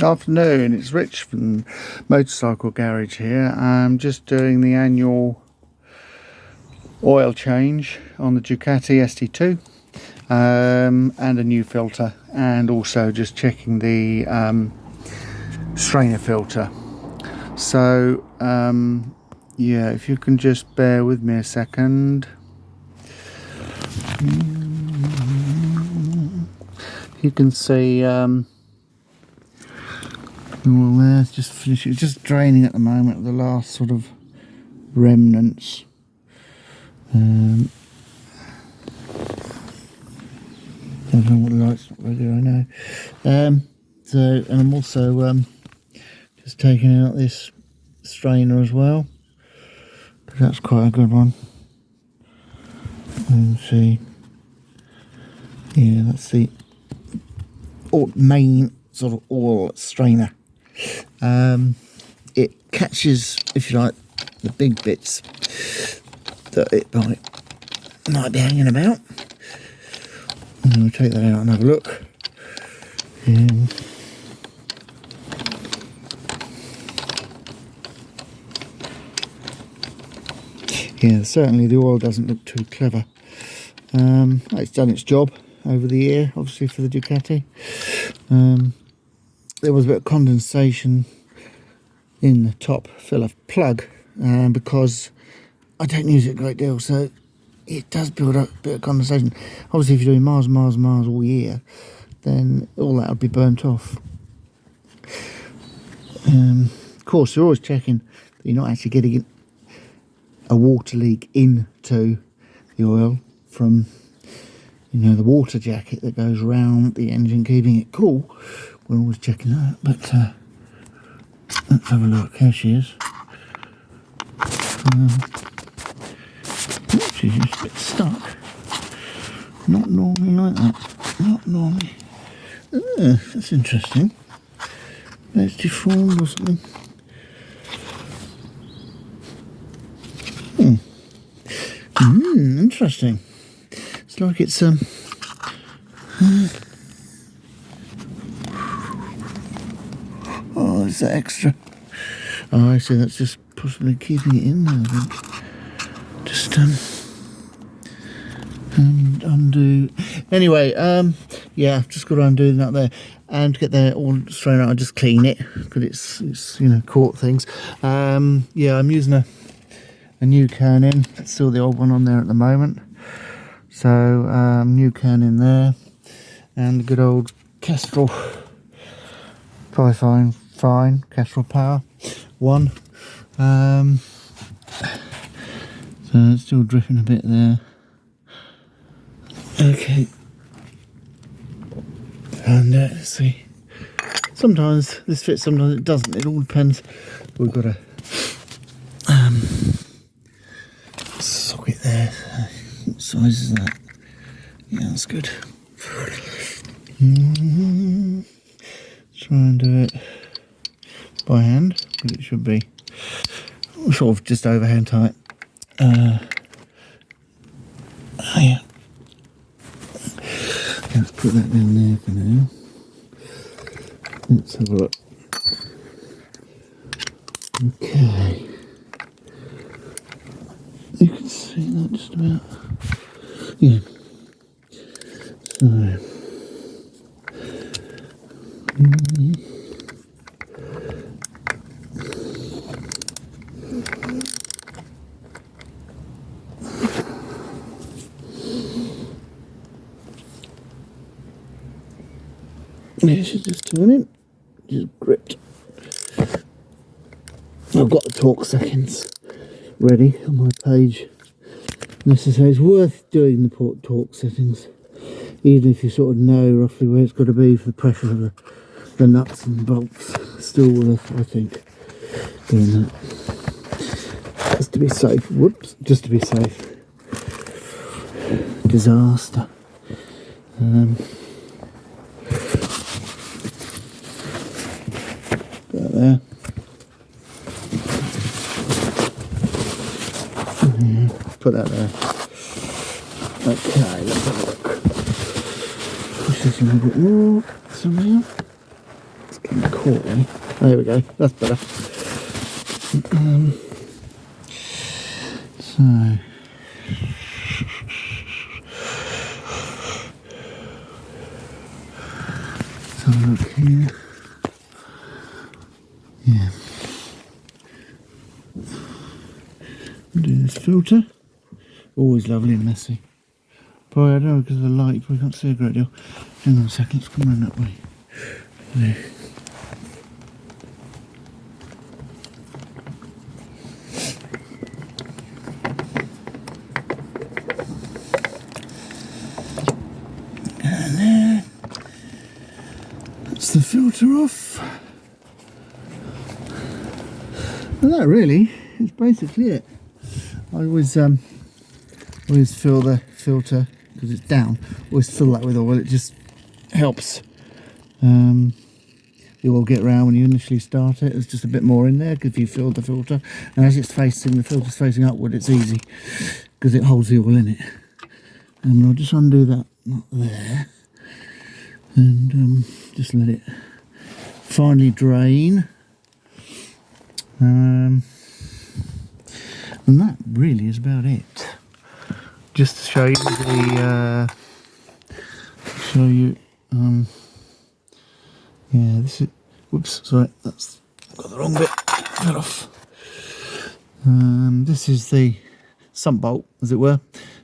Afternoon, it's Rich from Motorcycle Garage here. I'm just doing the annual oil change on the Ducati ST2 and a new filter, and also just checking the strainer filter. So yeah, if you can just bear with me a second. You can see all there, just finishing, just draining at the moment, the last sort of remnants. I don't know what the light's not very good, I know. And I'm also just taking out this strainer as well, because that's quite a good one. You can see, yeah, that's the main sort of oil strainer. It catches, if you like, the big bits that it might be hanging about. I'm going to take that out and have a look. Yeah, certainly the oil doesn't look too clever. It's done its job over the year, obviously, for the Ducati. There was a bit of condensation in the top filler plug because I don't use it a great deal, so it does build up a bit of condensation. Obviously, if you're doing miles and miles and miles all year, then all that would be burnt off. Of course, you're always checking that you're not actually getting a water leak into the oil from, you know, the water jacket that goes around the engine, keeping it cool. We're always checking that. But let's have a look. Here she is. She's just a bit stuck. Not normally like that. Not normally. That's interesting. It's deformed or something. Interesting. It's like it's oh, is that extra? Oh, I see. That's just possibly keeping it in there, I think. Just undo. Anyway, yeah, I've just got to undo that there, and to get that all straight out, I just clean it because it's you know, caught things. Yeah, I'm using a new can in. That's still the old one on there at the moment. So new can in there, and the good old Castol fine Castol Power 1. So it's still dripping a bit there. Okay, and let's see. Sometimes this fits, sometimes it doesn't. It all depends. We've got a socket there. What size is that? Yeah, that's good. Try and do it by hand, but it should be sort of just overhand tight. Yeah. Let's put that down there for now. Let's have a look. Okay. You can see that just about. Yeah. So. Yeah, she's just turning, just gripped. I've got the torque settings ready on my page. Necessary. It's worth doing the torque settings, even if you sort of know roughly where it's got to be for the pressure of the nuts and bolts. Still worth, I think, doing that. Just to be safe. Whoops, just to be safe. Disaster. There. Yeah, put that there. Okay, let's have a look. Push this a little bit more somehow. getting caught then. There we go, that's better. So let's have a look here. Yeah. Do this filter. Always lovely and messy. Probably, I don't know, because of the light, you probably can't see a great deal. Hang on a second, let's come around that way. There. And there. That's the filter off. And that really is basically it. I always fill the filter, because it's down, always fill that with oil. It just helps the oil get around when you initially start it. There's just a bit more in there because you filled the filter, and as it's facing, the filter's facing upward, it's easy because it holds the oil in it. And I'll just undo that not there and just let it finally drain. And that really is about it. Just to show you the yeah, this is, whoops, sorry, that's, I've got the wrong bit, fell off. This is the sump bolt, as it were,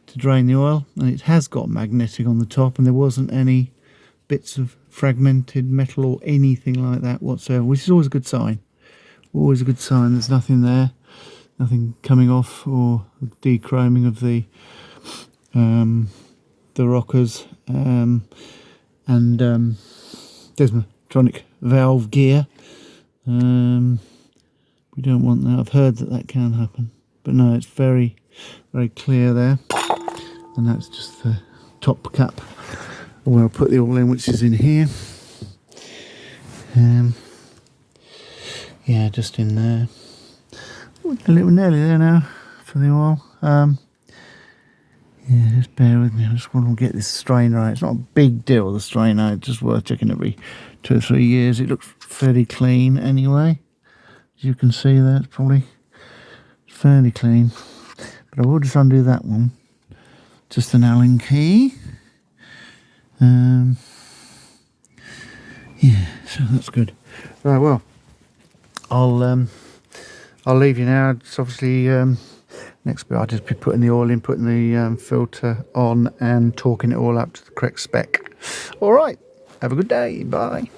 to drain the oil, and it has got magnetic on the top, and there wasn't any bits of fragmented metal or anything like that whatsoever, which is always a good sign. Always a good sign. There's nothing there, nothing coming off or dechroming of the rockers, and there's my electronic valve gear. We don't want that. I've heard that can happen, but no, it's very, very clear there. And that's just the top cap where I'll put the oil in, which is in here. Yeah, just in there. A little nearly there now for the oil. Yeah, just bear with me. I just want to get this strain right. It's not a big deal, the strain out. It's just worth checking every 2 or 3 years. It looks fairly clean anyway. As you can see there, it's probably fairly clean. But I will just undo that one. Just an Allen key. Yeah, so that's good. Right, well, I'll leave you now. It's obviously next bit I'll just be putting the oil in, putting the filter on, and torquing it all up to the correct spec. All right, have a good day. Bye.